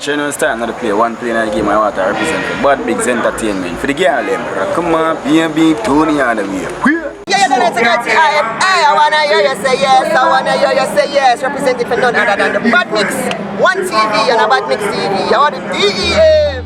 watching and starting to play one play in the game I want to represent for Bad Bigs Entertainment. For the girl them, come on, baby, Tony on the way. Yeah, you don't have to go to I wanna hear you say yes, I wanna hear you say yes. Representing for none other than the Bad Mix, One TV and a Bad Mix TV. I want the DEM.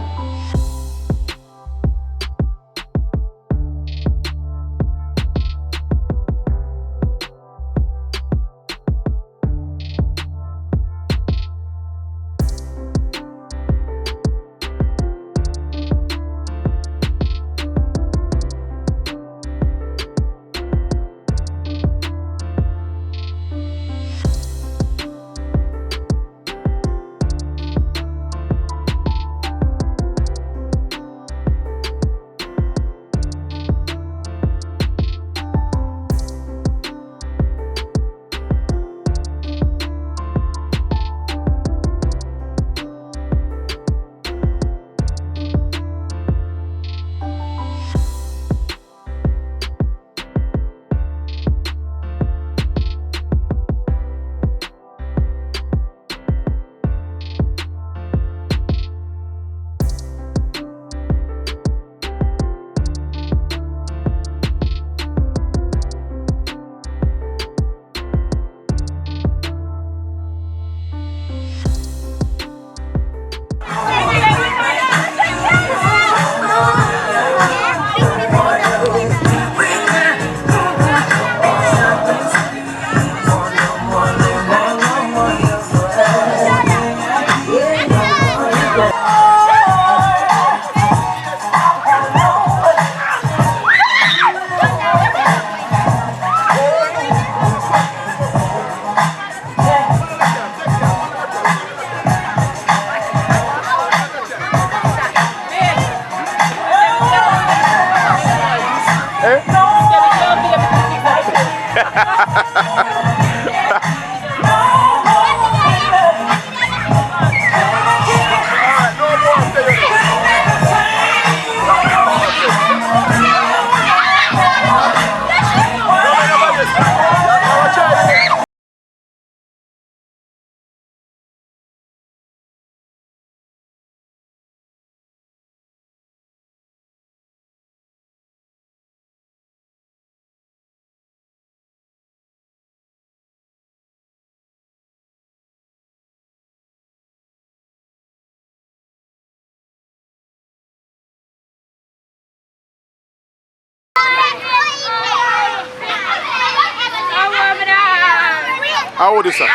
How old is that?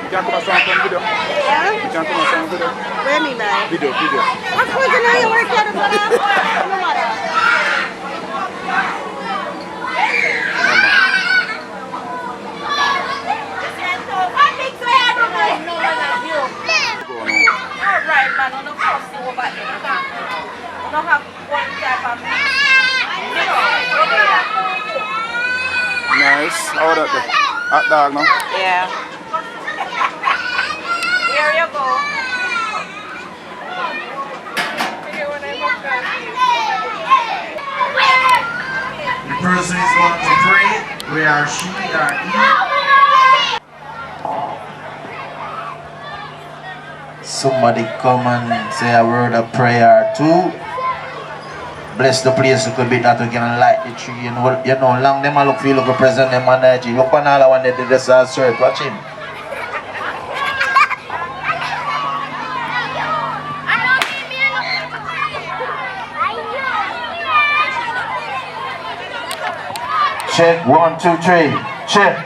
You can come and sound video. Yeah? You can come and sound video. Where me, man? Video. Of course, you know you work at the bottom. No matter. Alright, man, on the first over there. We don't have one type of mix. Nice. How that there? Hot dog, no? Yeah. Here you go. The person is going to pray. We are she or he. Somebody come and say a word of prayer too. Bless the place. It could be that we can light the tree. You know, long them a look feel like present them energy. Look on all one they did this search. Watch him. Check 1, 2, 3. Check.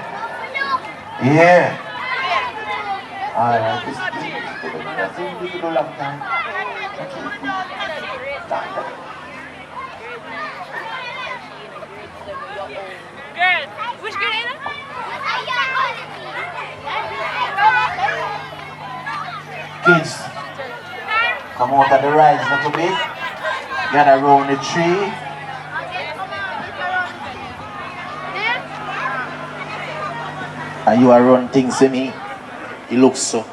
Yeah. Alright. This is a long time. Girl, which girl is it? Kids. Come out of the rise a little bit. Get around the tree. And you are run things to me. It looks so.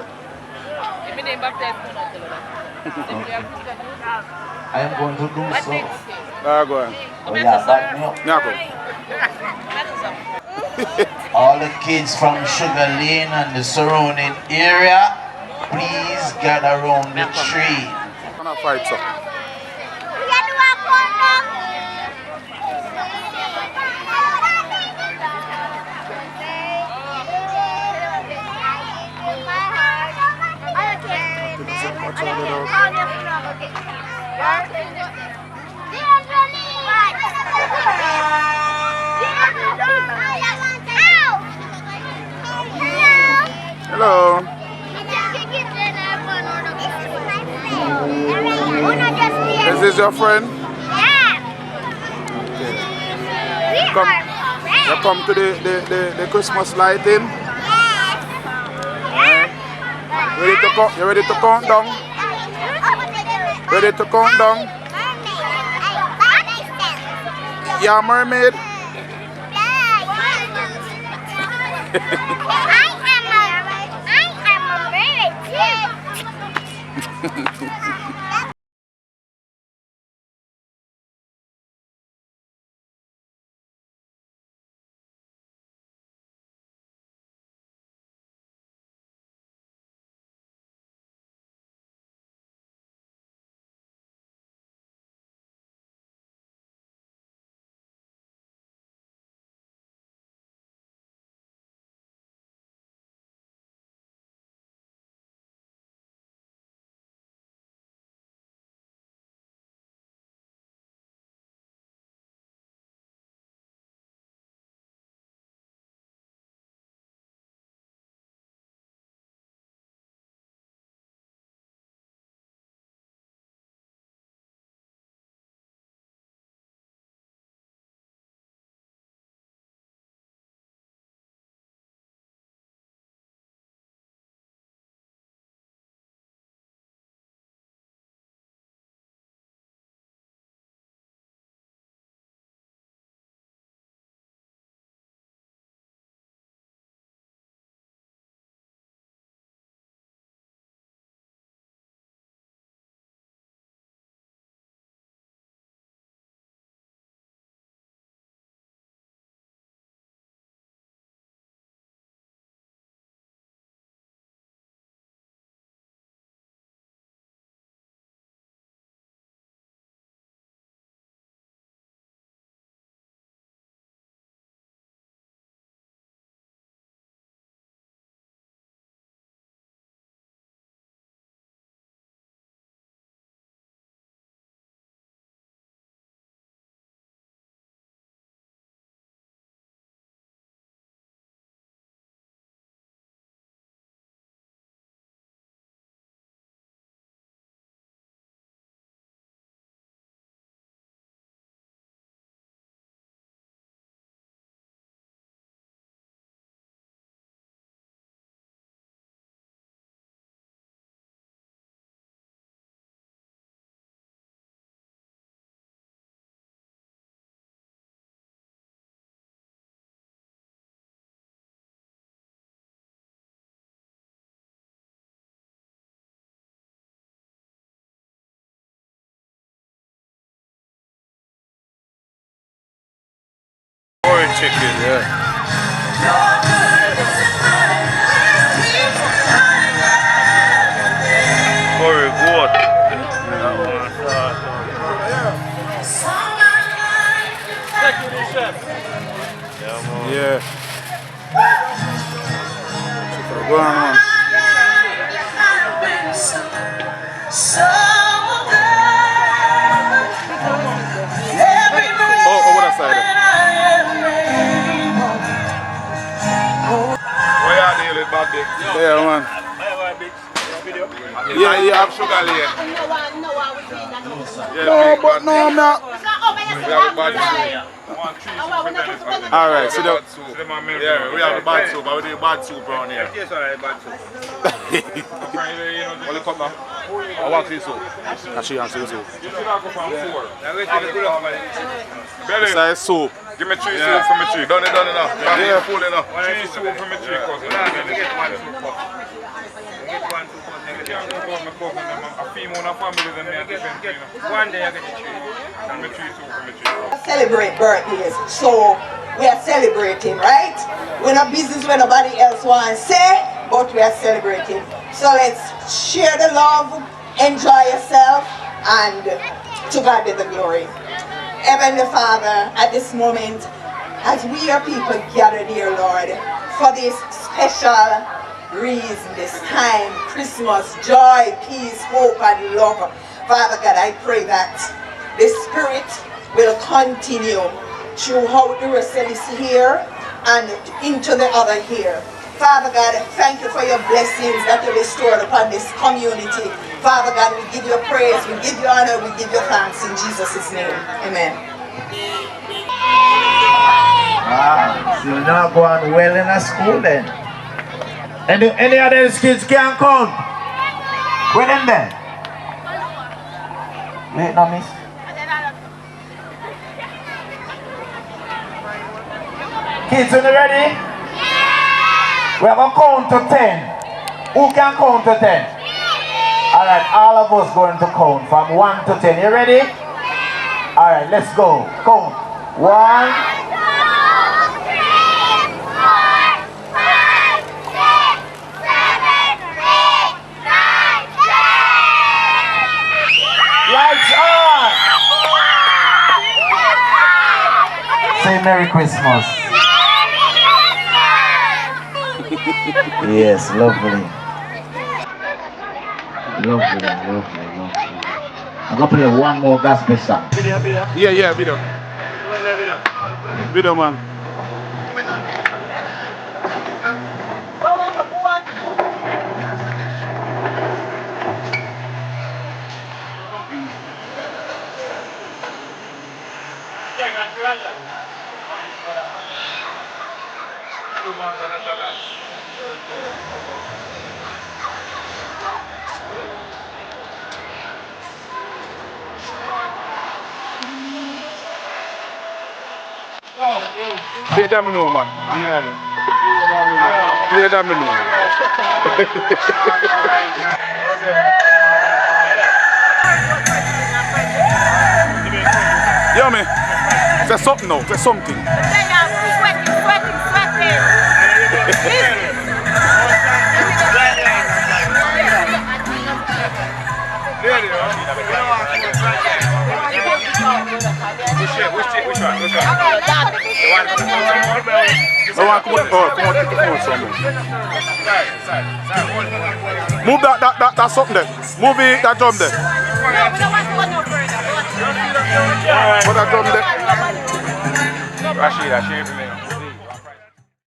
I am going to do so. Go on. Oh yeah, back me up. All the kids from Sugar Lane and the surrounding area, please gather around the tree. I'm gonna fight so. Hello. Is this your friend? You come to the Christmas lighting? Ready to count? You ready to count down? Ready to count down? Yeah, mermaid. I am a mermaid too. Chicken, yeah. Very good. Yeah. Go on, man. Oh, over that side. Where are they with bad dick? Yeah, man. Yeah, you have Sugar Lane. No, but no, I'm not. We have a bad dick. Alright, so the... Yeah, we have the bad soup, but we do bad soup around here. Yes, alright, bad soup. What the cup now? I want this soup. Actually, I'm saying soup. You should have go from 4. It's like soup. Give me 3 soup for me 3. Done it now. Yeah, full enough. 3 soup for me 3, cousin. Get one soup cup. Get one soup cup. A female family than me at the same time. One day I get the 3. Give me 3 soup for me 3. Celebrate birthdays, so we are celebrating, right? We're not business where nobody else wants to say, but we are celebrating. So let's share the love, enjoy yourself, and to God be the glory. Heavenly Father, at this moment, as we are people gathered here, Lord, for this special reason, this time, Christmas, joy, peace, hope, and love. Father God, I pray that the Spirit will continue throughout the rest of this year and into the other year. Father God, thank you for your blessings that you bestowed upon this community. Father God, we give you praise, we give you honor, we give you thanks in Jesus' name. Amen. So you're not going well in a school then? Any other kids can't count? Where them there? Wait, no, miss. Kids, are you ready? We have a count to 10. Who can count to 10? Alright, all of us going to count from 1 to 10. You ready? Alright, let's go. Count. 1, 2, 3, 4, 5, 6, 7, 8, 9, 10. Lights on! Say Merry Christmas. Yes, lovely. Lovely. I'm gonna play one more gospel song. Yeah, video. Video, man. Play that me know, man. Play that me know. Yo, man. Say something now. Say something. Which one? Move that something there. Move that drum there. Put that drum there. Rashida, shave me.